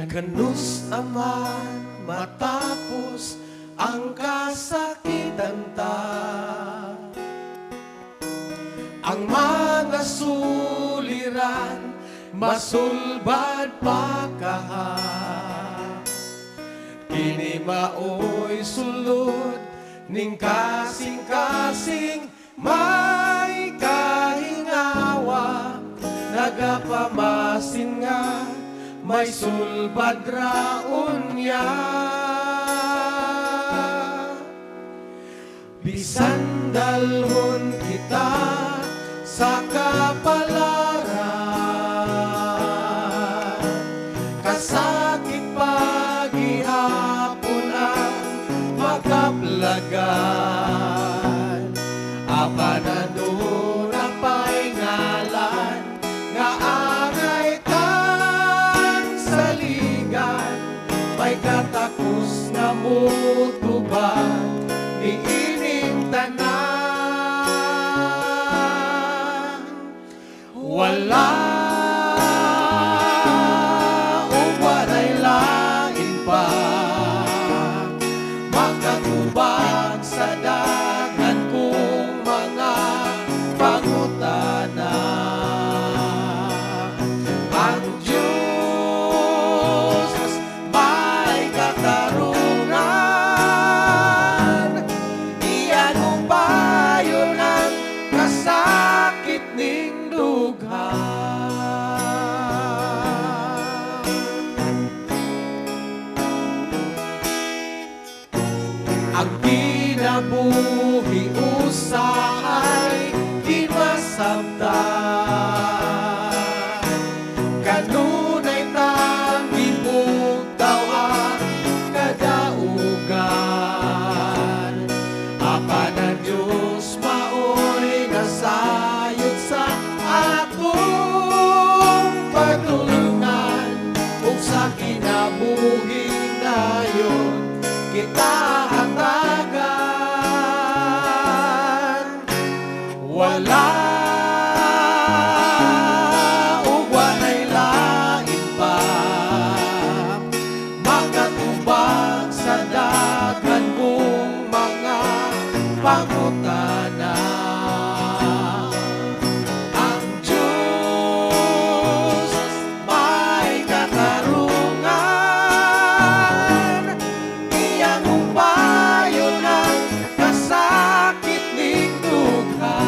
Kanusta man matapos ang kasakitan ta, ang mga suliran masulbad pa kaha. Kini maoy sulod ning kasing-kasing may kahingawa, nagapamasin nga may sulbad raon niya. Bisan dalhon kita sa kapalaran, kasakit pagihapon ang makaplagan. Apa na doon ang paingalan nga angay tang saligan, may katakos na mutuban ni ining tanan. Wala o walay lain pa makatubag sa dagan kong mga pangutana. Ang Diyos may katarungan, iyan ang payo ng kasakit ning dughan. Ang kinabuhi usahay kinasabtan, kanunay tanging bugtaw ang kadaugan. Apa na Diyos maoy nasayod sa atong pagtulungan, kung sa kinabuhi na yun kita hatagan. Wala o walay lain pa makatubag sa dagan kong mga pangutana. Ang Diyos may katarungan, iyang upayo ng kasakit ning dughan.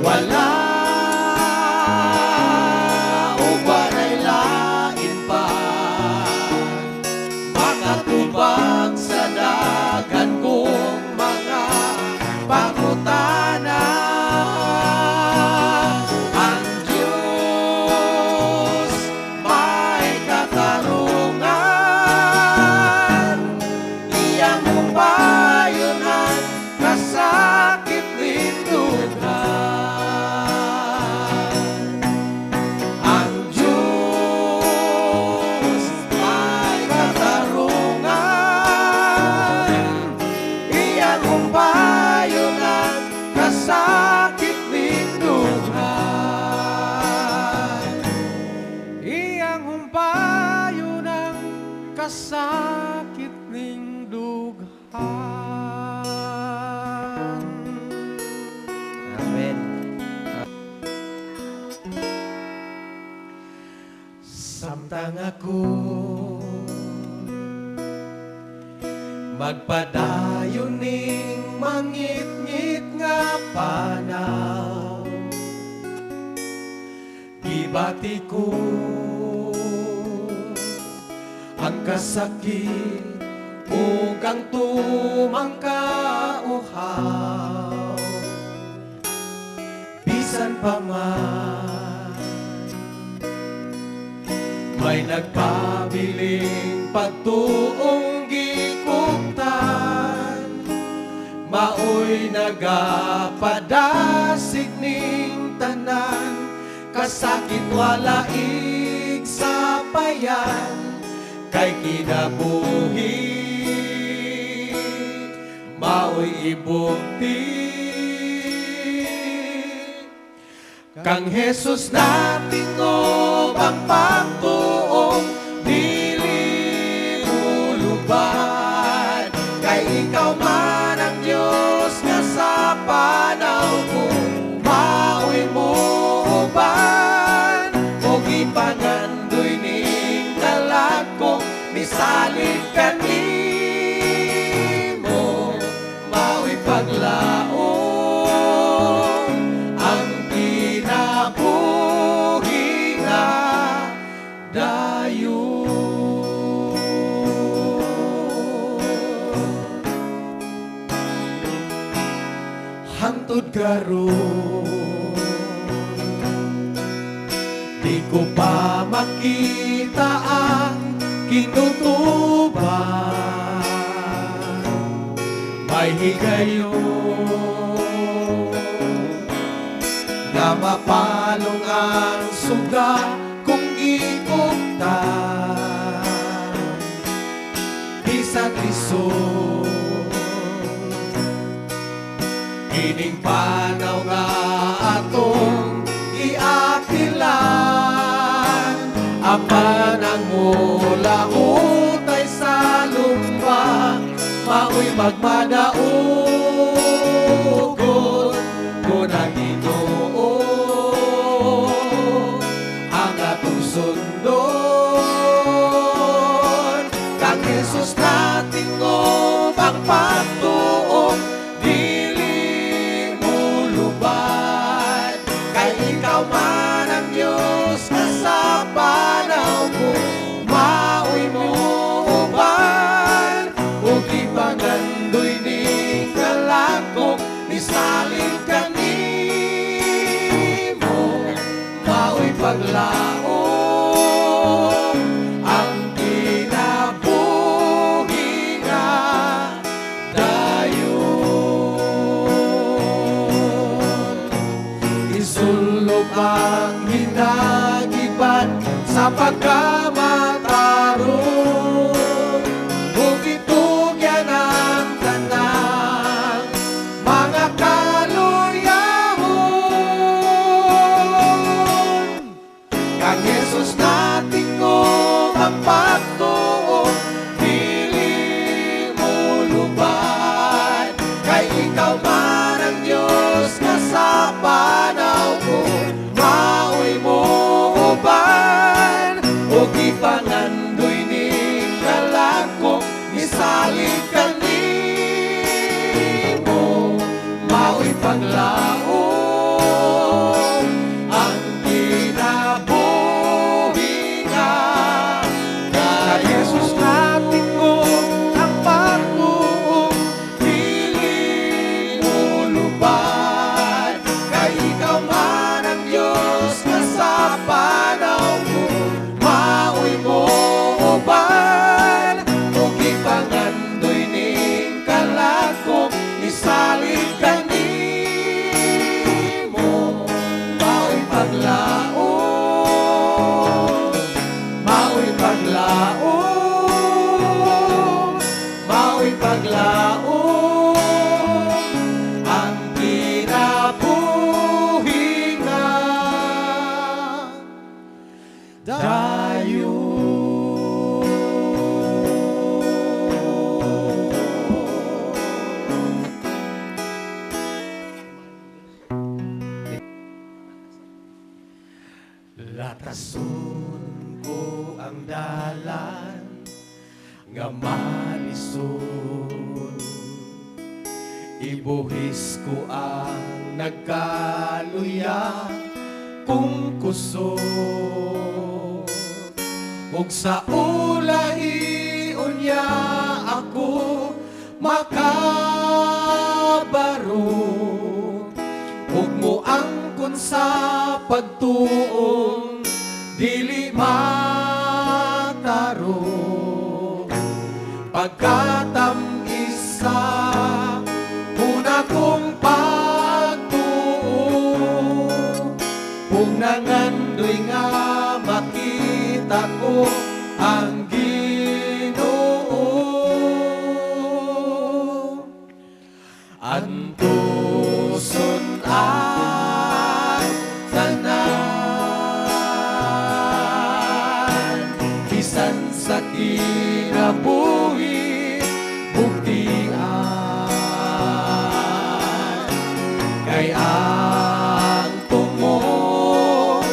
Wala o walay lain pa makatubag sa dagan kong mga pangutana. Ang Diyos may katarungan, iyang upayo ng kasakit ning dughan. Ang Diyos may katarungan, iyang upayo ng kasakit ning dughan. Iyang umpayo ng kasakit ning dughan. Amen. Samtang ako magpadayon ning mangit-ngit nga panaw, ibati ko ang kasakit ug ang tumangkauhaw. Bisan pa man may nagpabiling pagtuong gikuptan, maoy nagapadasig ning tanan, kasakit walaig sa payan, kay kinabuhi maoy ibugti. Kang Jesus natin ang pagtuong dili mo lubad. Kay ikaw man ang Diyos nga sa panahon ko maoy mo uban. O gipangandoy ning kalag ko misalig kanimo maoy paglaom ang kinabuhi nga dayon. Hantod karon di ko pa makita ang kinutuban. May higayon na mapalong ang suga kung ikuktan. Bisan lisod kining panaw nga atong iapilan. Apan ang mula utay sa lumba maoy magmadaugod kung ang Ginoo ang atong sundon. Kang Jesus natin ng ang pagtuong dili mo lubad. Kay ikaw man ang Diyos nga sa panahon ko maoy mo uban. O gipangandoy ning kalagok misalig kanimo maoy paglaom ang kinabuhi nga dayon. Isulog ang hinagiban sa pagkamataron. Bugitugyan ang tanang mga kaluyahon. Kang Jesus natin kung ang pagtuong dili mo lubad. Kay ikaw man ang Diyos nga sa panahon ko maoy mo uban. O gipangandoy ning kalagok misalig kanimo maoy paglaom ang kinabuhi nga dayon. Jesus natin ko ang pagtuong dili mo lubad. Kay ikaw man ang Diyos nga sa panahon ko maoy mo uban. O gipangandoy ning kalagok misalig kanimo maoy paglaom, maoy paglaom, maoy paglaom ang kinabuhi nga dayon. Latason ko ang dalan nga malisod. Ibuhis ko ang nagkaluya kung kusog. Ug sa ulahi unya ako makabaro. Ug mo angkon sa pagtuong dili matarong. Pagkatam isa una kong pagtuong. Kung nangandoy nga makita ko ang Ginoo. Antuson ang tanan sa kinabuhi buktian. Kay ang tumong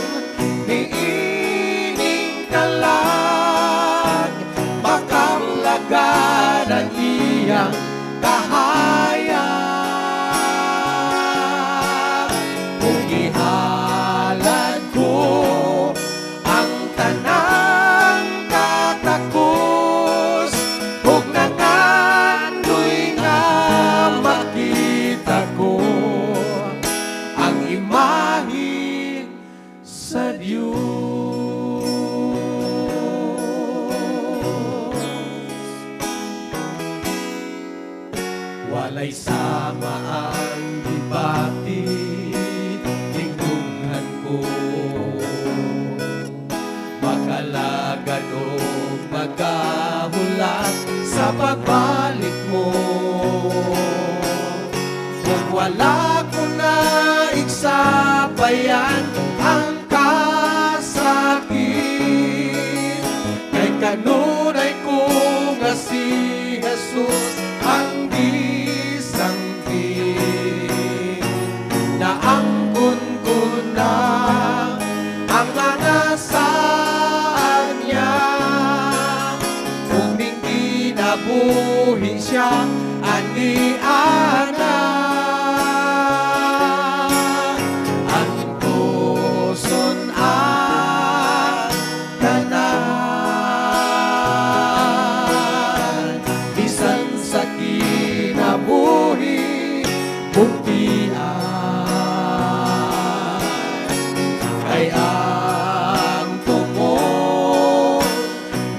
niining kalag makamlaganan iyang kahayag. Kung ihalad ko ang tanang katakos, huwag na ngando'y nga makita ko ang imahe sa Diyos. Walay sama ang dibati, tingtunghan ko makalagad o magahulat sa pagbalik mo. Kung wala ko na iksabayan ang kasakit, kay kanunay ko nga si Jesus ang disangkit. Naangkon ko na ang mga saan niya, kung hindi nabuhi siya ani-ana. Ang puson at tanan, bisan sa kinabuhi buktian. Kay ang tumong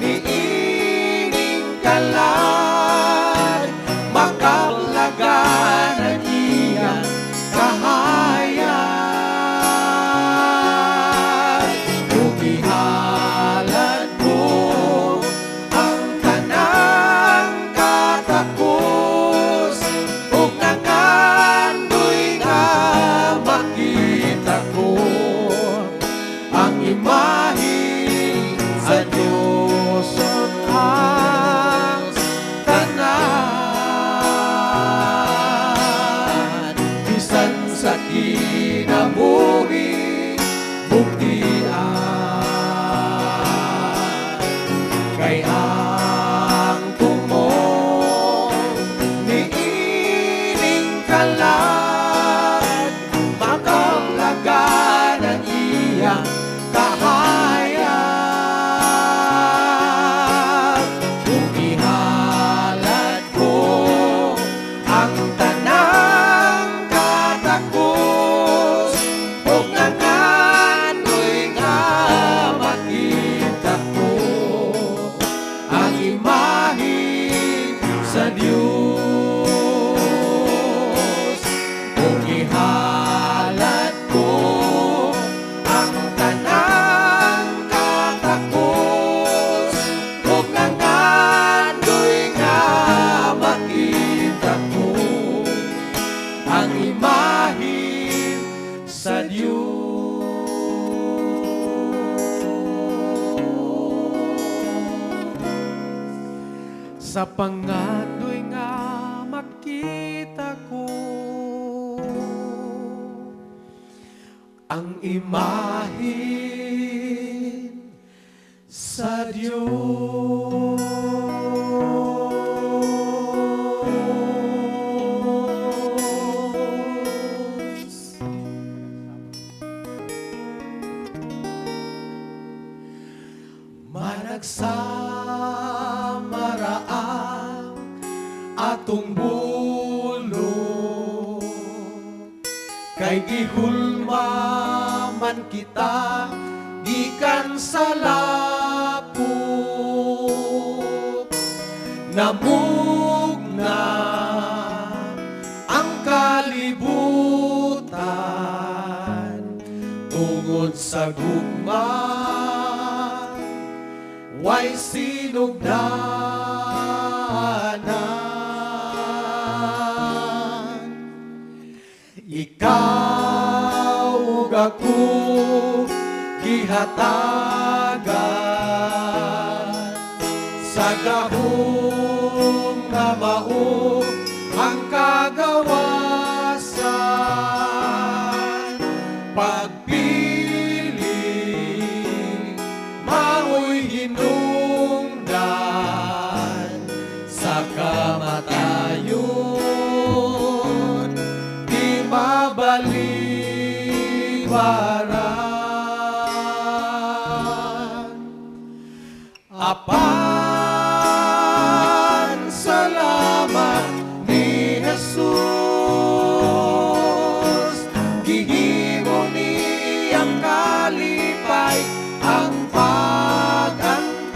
niining kalag makamlaganan iyang kahayag. Kung ihalad ko ang tanang katakos, huwag na ngando'y nga makita ko ang imahe sa Diyos ang tanan. Bisan sa kinabuhi buktian. Kay ang tumong niining kalag makamlaganan iyang kahayag. Kung ihalad ko ang tanang katakos, huwag na ngando'y nga makita ko ang imahe sa Diyos. Kung ihalad ko ang tanang katakos, huwag na ngando'y nga makita ko ang imahe sa Diyos. Sa pangando'y nga makita ko ang imahe sa Diyos. Managsamaraang atong bulo, kay gihulma man kita gikan sa lapok. Namugna ang kalibutan tungod sa gugma, way sinugdanan. Ikaw ug ako gihatagan sa gahong na mao ang kagawasan. Pagpili mao'y hinungdan sa kamatayon, di mabalibaran. Apan salamat ni Jesus, gihimo niyang kalipay ang pagantos.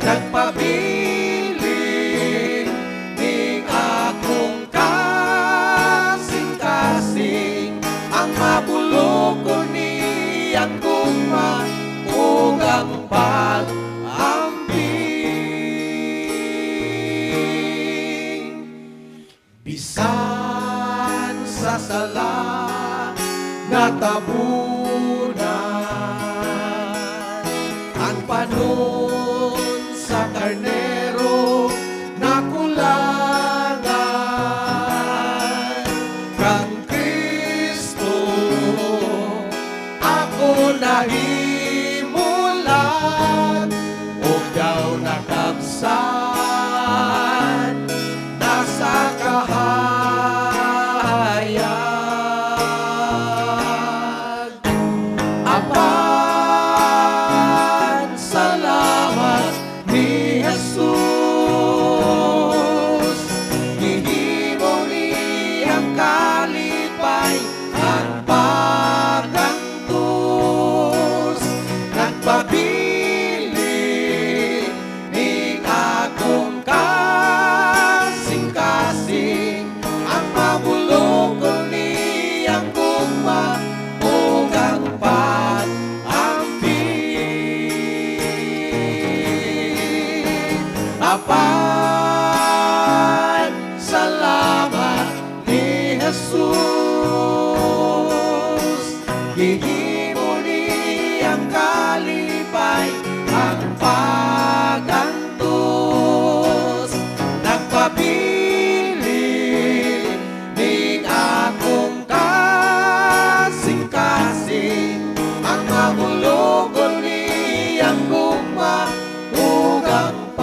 Nagpabiling ning akong kasing-kasing, ang mabulok ko niyang gugma ug ang pag-ambing. Bisan sa sala natabunan, ang panon sa karnero nakulangan. Kang Kristo ako nahimulan, ug daw nakabsan nasa kahayag. Apan salamat ni Jesus, gihimo niyang kalipay ang pagantos. Nagpabili ning akong kasing-kasing, ang mabulok ko niyang gugma ug ang pag-ambing. Apan salamat ni Jesus, gihimo niyang kalipay ang pagantos. Nagpabili ning akong kasing-kasing, ang mabulok ko niyang gugma ug ang pag-ambing.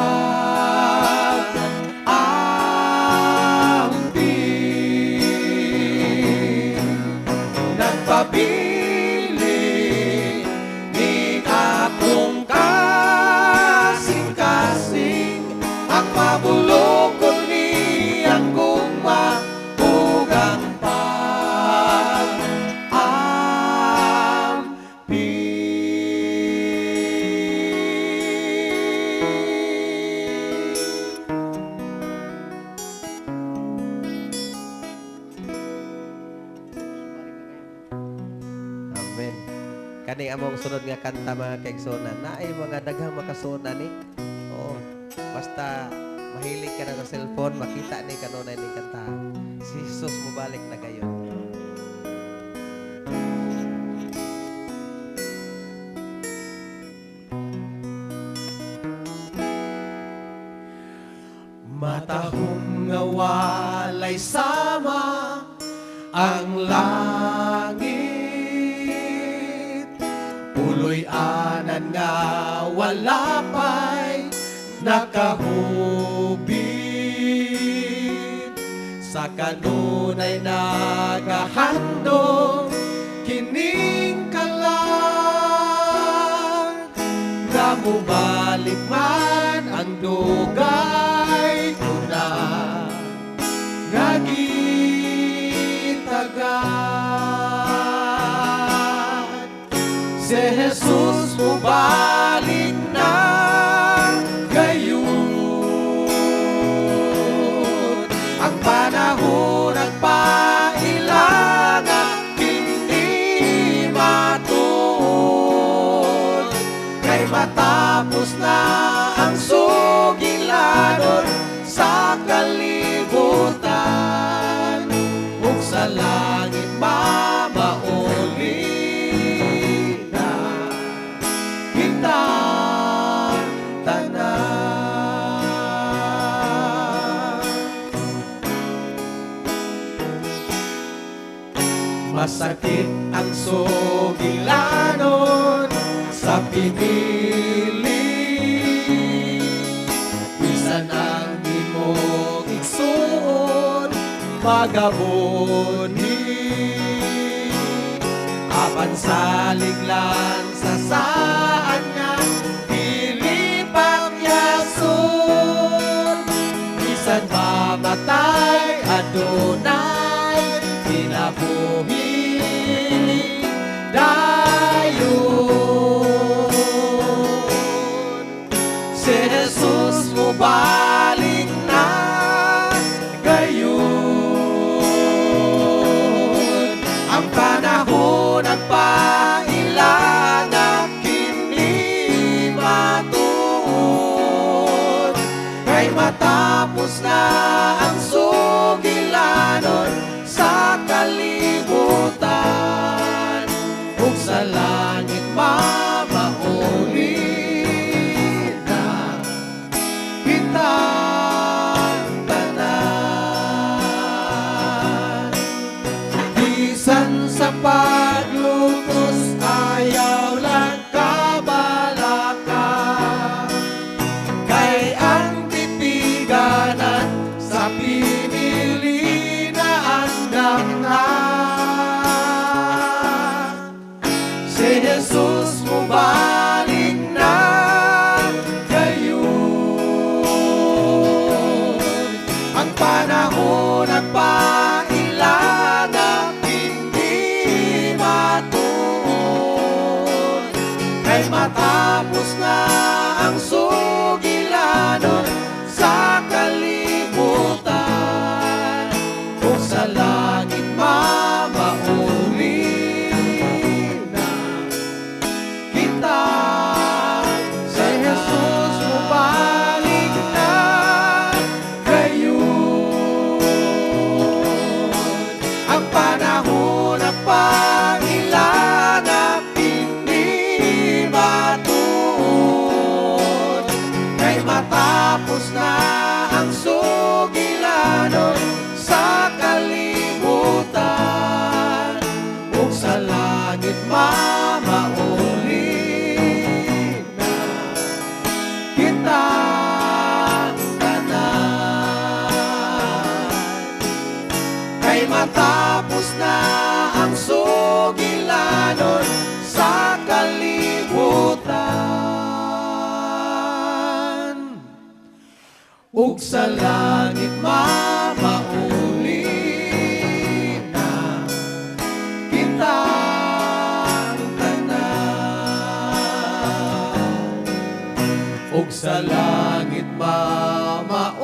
Nagpabili ning akong kasing-kasing, ang mabulok ko niyang gugma ug ang Amen. Kani among sunod nga kanta mga kaigsonan, naay mga daghang makasunan ni. Oo. Basta mahilig ka na sa cellphone, makita ni kanunay ni kanta. Si Jesus mo balik na gayon. Matahong nga walay sama ang langit, uloy anan nga wala pa'y nakahubit. Sa kanunay nagahandog kining kalang, nga mubalik man ang dugay ko na nga gitagan. Si Jesus mubalik na gayon, ang panahon nagpailangan hindi matuod, kay matapos na ang sugilanon sa kalibutan, ug sa langit mamauli na kita. tanan. Masakit ang sugilanon sa pinili, bisan ang imong igsoon magaboni. Apan saliglan sa saan niya dili pangyason, bisan mamatay adunay kinabuhi dayon. Si Jesus mo balik na gayon, ang panahon at pailangan kini matuon, kay matapos na ang sugilanon sa kalibutan, ug sa langit mamauli na kitang tanan. Bisan sa paglutos ayaw lang kabalaka, kay ang titiganan sa pinili na andam na. Si Jesus mo balik na gayon, ang panahon at pailangan hindi matuon, kay matapos na ang sugilanon sa kalibutan, kung sa langit mamauli na kita. Si Jesus mo balik na gayon, ang panahon at pailangan hindi matuon, kay matapos na ang sugilanon sa kalibutan, ug sa langit mamauli na kita tanan, kay matapos na ang sugilanon sa kalibutan, ug sa langit mamauli na kitang tanan, ug sa langit mamauli